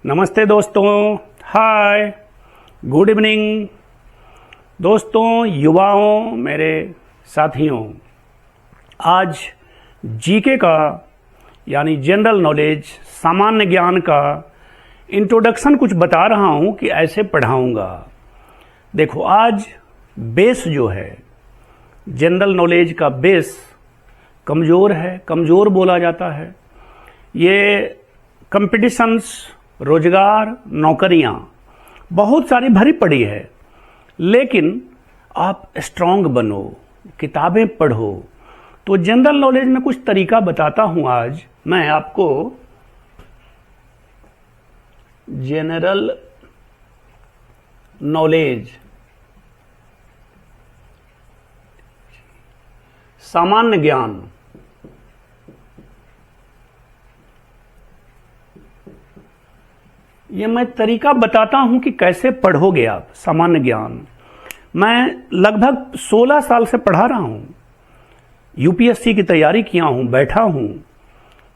नमस्ते दोस्तों, हाय, good evening दोस्तों, युवाओं, मेरे साथियों। आज जीके का यानी जनरल नॉलेज, सामान्य ज्ञान का इंट्रोडक्शन कुछ बता रहा हूं कि ऐसे पढ़ाऊंगा। देखो, आज बेस जो है जनरल नॉलेज का बेस कमज़ोर है, कमज़ोर बोला जाता है। ये कंपटीशंस, रोजगार, नौकरियां बहुत सारी भरी पड़ी है, लेकिन आप स्ट्रांग बनो, किताबें पढ़ो। तो जनरल नॉलेज में कुछ तरीका बताता हूं। आज मैं आपको जनरल नॉलेज, सामान्य ज्ञान, ये मैं तरीका बताता हूं कि कैसे पढ़ोगे आप सामान्य ज्ञान। मैं लगभग 16 साल से पढ़ा रहा हूं, यूपीएससी की तैयारी किया हूं, बैठा हूं।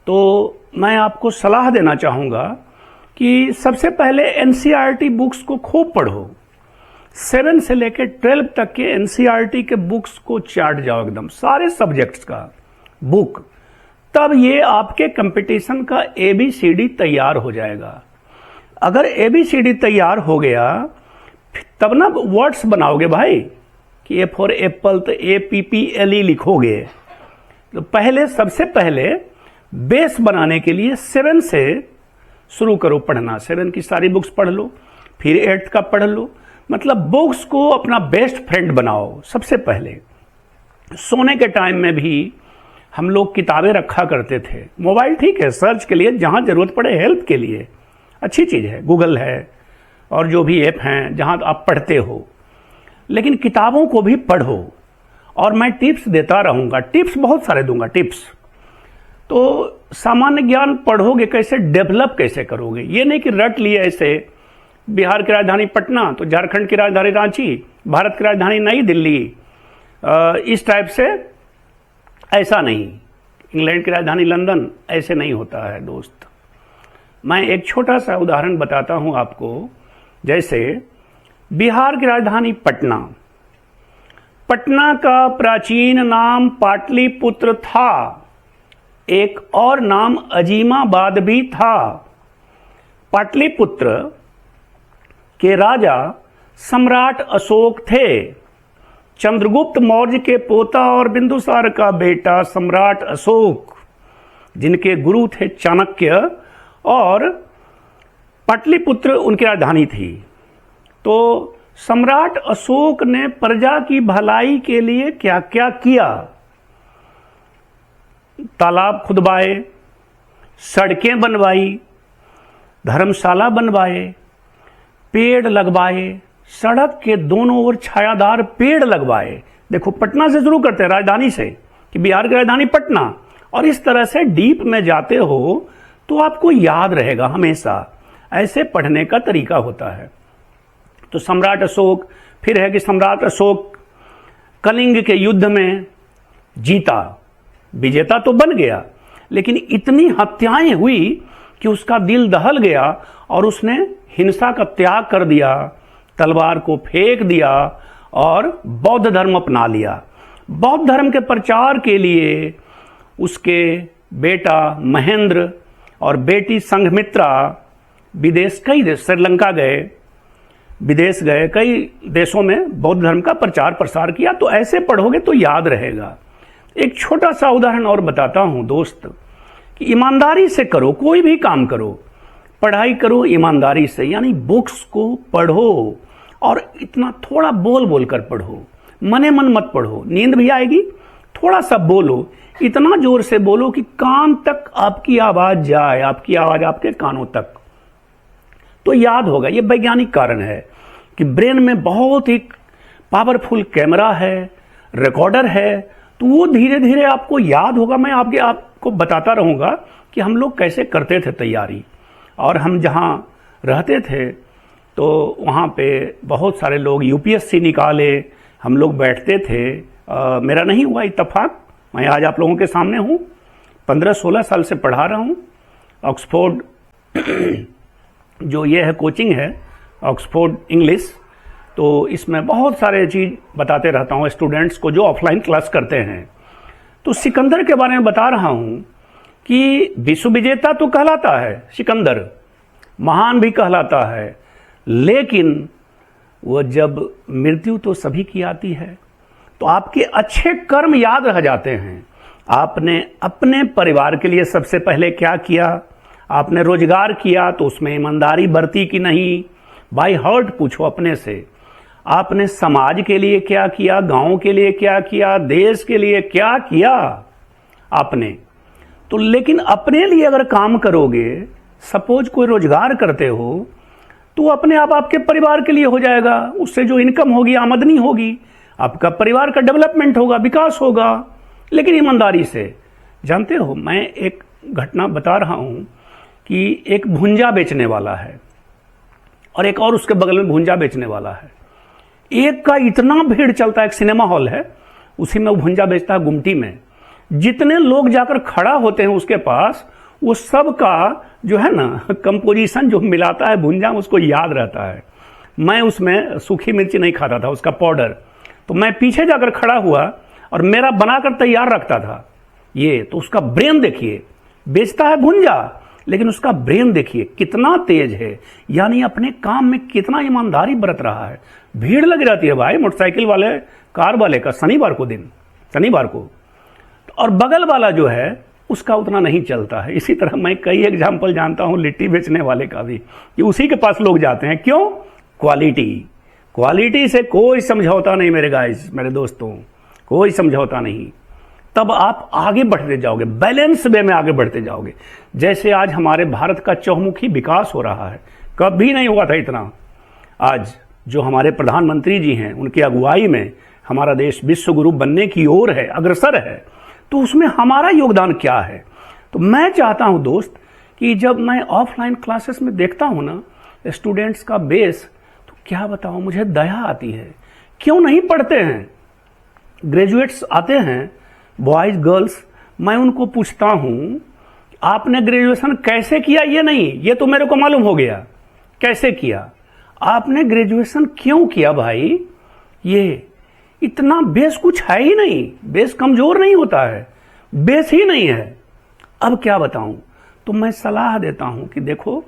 तो मैं आपको सलाह देना चाहूंगा कि सबसे पहले एनसीईआरटी बुक्स को खूब पढ़ो। 7 से लेकर 12 तक के एनसीईआरटी के बुक्स को चाट जाओ, एकदम सारे सब्जेक्ट्स का बुक। तब ये आपके कंपटीशन का एबीसीडी तैयार हो जाएगा। अगर एबीसीडी तैयार हो गया तब ना वर्ड्स बनाओगे भाई, कि ए फॉर एप्पल तो APPLE लिखोगे। तो पहले, सबसे पहले बेस बनाने के लिए 7 से शुरू करो पढ़ना। 7 की सारी बुक्स पढ़ लो, फिर 8th का पढ़ लो। मतलब बुक्स को अपना बेस्ट फ्रेंड बनाओ। सबसे पहले सोने के टाइम में भी हम लोग किताबें रखा करते थे। मोबाइल ठीक है सर्च के लिए, जहां जरूरत पड़े हेल्प के लिए अच्छी चीज है, गूगल है और जो भी ऐप हैं जहां आप पढ़ते हो, लेकिन किताबों को भी पढ़ो। और मैं टिप्स देता रहूंगा, टिप्स बहुत सारे दूंगा, टिप्स। तो सामान्य ज्ञान पढ़ोगे कैसे, डेवलप कैसे करोगे। ये नहीं कि रट लिए ऐसे, बिहार की राजधानी पटना तो झारखंड की राजधानी रांची, भारत की राजधानी नई दिल्ली, इस टाइप से। ऐसा नहीं, इंग्लैंड की राजधानी लंदन, ऐसे नहीं होता है दोस्त। मैं एक छोटा सा उदाहरण बताता हूं आपको। जैसे बिहार की राजधानी पटना, पटना का प्राचीन नाम पाटलिपुत्र था, एक और नाम अजीमाबाद भी था। पाटलिपुत्र के राजा सम्राट अशोक थे। चंद्रगुप्त मौर्य के पोता और बिंदुसार का बेटा सम्राट अशोक, जिनके गुरु थे चाणक्य, और पाटलिपुत्र उनकी राजधानी थी। तो सम्राट अशोक ने प्रजा की भलाई के लिए क्या क्या किया। तालाब खुदवाए, सड़कें बनवाई, धर्मशाला बनवाए, पेड़ लगवाए, सड़क के दोनों ओर छायादार पेड़ लगवाए। देखो, पटना से शुरू करते हैं, राजधानी से, कि बिहार की राजधानी पटना, और इस तरह से डीप में जाते हो तो आपको याद रहेगा हमेशा। ऐसे पढ़ने का तरीका होता है। तो सम्राट अशोक, फिर है कि सम्राट अशोक कलिंग के युद्ध में जीता, विजेता तो बन गया, लेकिन इतनी हत्याएं हुई कि उसका दिल दहल गया और उसने हिंसा का त्याग कर दिया, तलवार को फेंक दिया और बौद्ध धर्म अपना लिया। बौद्ध धर्म के प्रचार के लिए उसके बेटा महेंद्र और बेटी संघमित्रा विदेश, कई देश, श्रीलंका गए, विदेश गए, कई देशों में बौद्ध धर्म का प्रचार प्रसार किया। तो ऐसे पढ़ोगे तो याद रहेगा। एक छोटा सा उदाहरण और बताता हूं दोस्त, कि ईमानदारी से करो, कोई भी काम करो, पढ़ाई करो ईमानदारी से, यानी बुक्स को पढ़ो और इतना थोड़ा बोल बोल कर पढ़ो, मने मन मत पढ़ो। नींद भी आएगी, थोड़ा सा बोलो, इतना जोर से बोलो कि कान तक आपकी आवाज जाए, आपकी आवाज आपके कानों तक, तो याद होगा। ये वैज्ञानिक कारण है कि ब्रेन में बहुत ही पावरफुल कैमरा है, रिकॉर्डर है, तो वो धीरे धीरे आपको याद होगा। मैं आपको बताता रहूंगा कि हम लोग कैसे करते थे तैयारी। और हम जहां रहते थे तो वहां पे बहुत सारे लोग यूपीएससी निकाले, हम लोग बैठते थे। मेरा नहीं हुआ इत्तेफाक, मैं आज आप लोगों के सामने हूं। 15-16 साल से पढ़ा रहा हूं, ऑक्सफोर्ड जो ये है कोचिंग है ऑक्सफोर्ड इंग्लिश, तो इसमें बहुत सारे चीज़ बताते रहता हूँ स्टूडेंट्स को जो ऑफलाइन क्लास करते हैं। तो सिकंदर के बारे में बता रहा हूँ कि विश्व विजेता तो कहलाता है सिकंदर, महान भी कहलाता है, लेकिन वो जब मृत्यु तो सभी की आती है तो आपके अच्छे कर्म याद रह जाते हैं। आपने अपने परिवार के लिए सबसे पहले क्या किया, आपने रोजगार किया तो उसमें ईमानदारी बरती कि नहीं, बाय हार्ट पूछो अपने से। आपने समाज के लिए क्या किया, गांव के लिए क्या किया, देश के लिए क्या किया आपने। तो लेकिन अपने लिए अगर काम करोगे, सपोज कोई रोजगार करते हो, तो अपने आप आपके परिवार के लिए हो जाएगा, उससे जो इनकम होगी, आमदनी होगी, आपका परिवार का डेवलपमेंट होगा, विकास होगा, लेकिन ईमानदारी से। जानते हो, मैं एक घटना बता रहा हूं कि एक भुंजा बेचने वाला है और एक और उसके बगल में भुंजा बेचने वाला है। एक का इतना भीड़ चलता है, एक सिनेमा हॉल है, उसी में वो भुंजा बेचता है गुमटी में। जितने लोग जाकर खड़ा होते हैं उसके पास, वो सब का जो है ना कंपोजिशन जो मिलाता है भुंजा, उसको याद रहता है। मैं उसमें सूखी मिर्ची नहीं खाता था, उसका पाउडर, तो मैं पीछे जाकर खड़ा हुआ और मेरा बनाकर तैयार रखता था ये। तो उसका ब्रेन देखिए, बेचता है भुंजा लेकिन उसका ब्रेन देखिए कितना तेज है, यानी अपने काम में कितना ईमानदारी बरत रहा है। भीड़ लगी रहती है भाई मोटरसाइकिल वाले, कार वाले का शनिवार को, और बगल वाला जो है उसका उतना नहीं चलता है। इसी तरह मैं कई एग्जाम्पल जानता हूं लिट्टी बेचने वाले का भी, कि उसी के पास लोग जाते हैं। क्यों? क्वालिटी से कोई समझौता नहीं मेरे गाइस, मेरे दोस्तों, कोई समझौता नहीं। तब आप आगे बढ़ते जाओगे, बैलेंस वे में आगे बढ़ते जाओगे। जैसे आज हमारे भारत का चहुमुखी विकास हो रहा है, कभी नहीं हुआ था इतना। आज जो हमारे प्रधानमंत्री जी हैं, उनकी अगुवाई में हमारा देश विश्व गुरु बनने की ओर है, अग्रसर है। तो उसमें हमारा योगदान क्या है? तो मैं चाहता हूं दोस्त कि जब मैं ऑफलाइन क्लासेस में देखता हूं ना स्टूडेंट्स का बेस, तो क्या बताऊं, मुझे दया आती है। क्यों नहीं पढ़ते हैं? ग्रेजुएट्स आते हैं, बॉयज गर्ल्स, मैं उनको पूछता हूं आपने ग्रेजुएशन कैसे किया? ये नहीं, ये तो मेरे को मालूम हो गया कैसे किया। आपने ग्रेजुएशन क्यों किया भाई? ये इतना बेस कुछ है ही नहीं, बेस कमजोर नहीं होता है, बेस ही नहीं है। अब क्या बताऊं? तो मैं सलाह देता हूं कि देखो,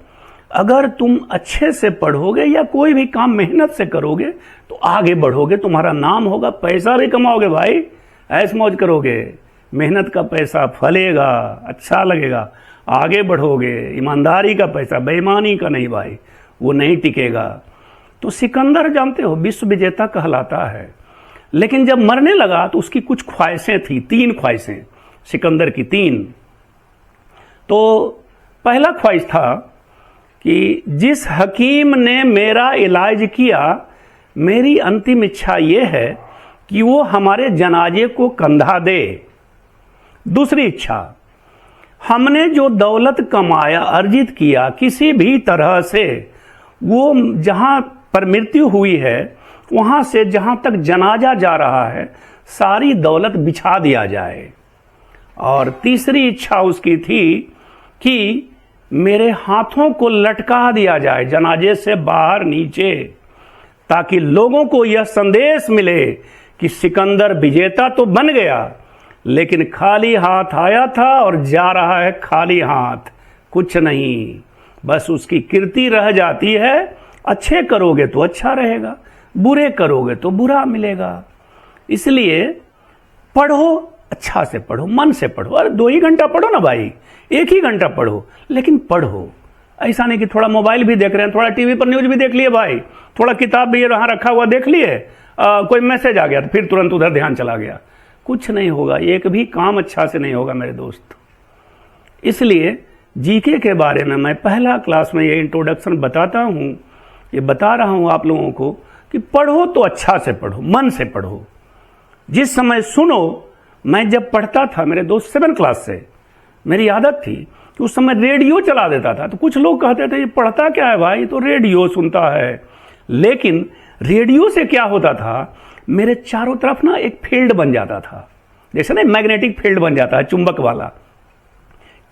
अगर तुम अच्छे से पढ़ोगे या कोई भी काम मेहनत से करोगे तो आगे बढ़ोगे, तुम्हारा नाम होगा, पैसा भी कमाओगे भाई, ऐश मौज करोगे, मेहनत का पैसा फलेगा, अच्छा लगेगा, आगे बढ़ोगे। ईमानदारी का पैसा, बेईमानी का नहीं भाई, वो नहीं टिकेगा। तो सिकंदर जानते हो विश्व विजेता कहलाता है, लेकिन जब मरने लगा तो उसकी कुछ ख्वाहिशें थी, 3 ख्वाहिशें सिकंदर की, 3। तो पहला ख्वाहिश था कि जिस हकीम ने मेरा इलाज किया, मेरी अंतिम इच्छा यह है कि वो हमारे जनाजे को कंधा दे। दूसरी इच्छा, हमने जो दौलत कमाया, अर्जित किया किसी भी तरह से, वो जहां पर मृत्यु हुई है वहां से जहां तक जनाजा जा रहा है सारी दौलत बिछा दिया जाए। और तीसरी इच्छा उसकी थी कि मेरे हाथों को लटका दिया जाए जनाजे से बाहर नीचे, ताकि लोगों को यह संदेश मिले कि सिकंदर विजेता तो बन गया, लेकिन खाली हाथ आया था और जा रहा है खाली हाथ, कुछ नहीं, बस उसकी कीर्ति रह जाती है। अच्छे करोगे तो अच्छा रहेगा, बुरे करोगे तो बुरा मिलेगा। इसलिए पढ़ो, अच्छा से पढ़ो, मन से पढ़ो। अरे 2 ही घंटा पढ़ो ना भाई, 1 ही घंटा पढ़ो, लेकिन पढ़ो। ऐसा नहीं कि थोड़ा मोबाइल भी देख रहे हैं, थोड़ा टीवी पर न्यूज भी देख लिए भाई, थोड़ा किताब भी वहां रखा हुआ देख लिए, कोई मैसेज आ गया तो फिर तुरंत उधर ध्यान चला गया, कुछ नहीं होगा, एक भी काम अच्छा से नहीं होगा मेरे दोस्त। इसलिए जीके के बारे में मैं पहला क्लास में ये इंट्रोडक्शन बताता हूं, ये बता रहा हूं आप लोगों को कि पढ़ो तो अच्छा से पढ़ो, मन से पढ़ो। जिस समय सुनो, मैं जब पढ़ता था मेरे दोस्त 7 क्लास से, मेरी आदत थी कि उस समय रेडियो चला देता था। तो कुछ लोग कहते थे ये पढ़ता क्या है भाई, तो रेडियो सुनता है। लेकिन रेडियो से क्या होता था, मेरे चारों तरफ ना एक फील्ड बन जाता था, जैसे ना मैग्नेटिक फील्ड बन जाता है, चुंबक वाला।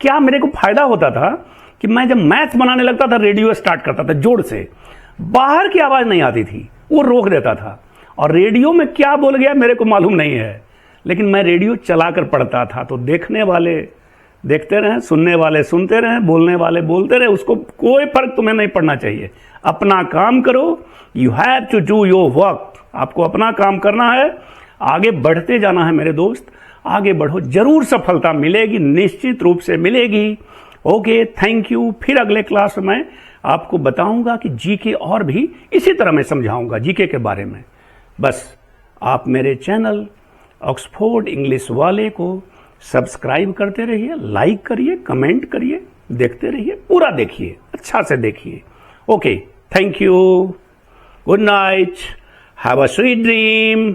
क्या मेरे को फायदा होता था कि मैं जब मैथ बनाने लगता था रेडियो स्टार्ट करता था जोर से, बाहर की आवाज नहीं आती थी, वो रोक देता था। और रेडियो में क्या बोल गया मेरे को मालूम नहीं है, लेकिन मैं रेडियो चलाकर पढ़ता था। तो देखने वाले देखते रहे, सुनने वाले सुनते रहे, बोलने वाले बोलते रहे, उसको कोई फर्क तुम्हें नहीं पड़ना चाहिए। अपना काम करो, you have to do your work. आपको अपना काम करना है, आगे बढ़ते जाना है मेरे दोस्त, आगे बढ़ो, जरूर सफलता मिलेगी, निश्चित रूप से मिलेगी। Okay, thank you. फिर अगले क्लास में मैं आपको बताऊंगा कि जीके और भी इसी तरह मैं समझाऊंगा जीके के बारे में। बस आप मेरे चैनल ऑक्सफोर्ड इंग्लिश वाले को सब्सक्राइब करते रहिए, लाइक करिए, कमेंट करिए, देखते रहिए, पूरा देखिए, अच्छा से देखिए। Okay, thank you, good night, have a sweet dream.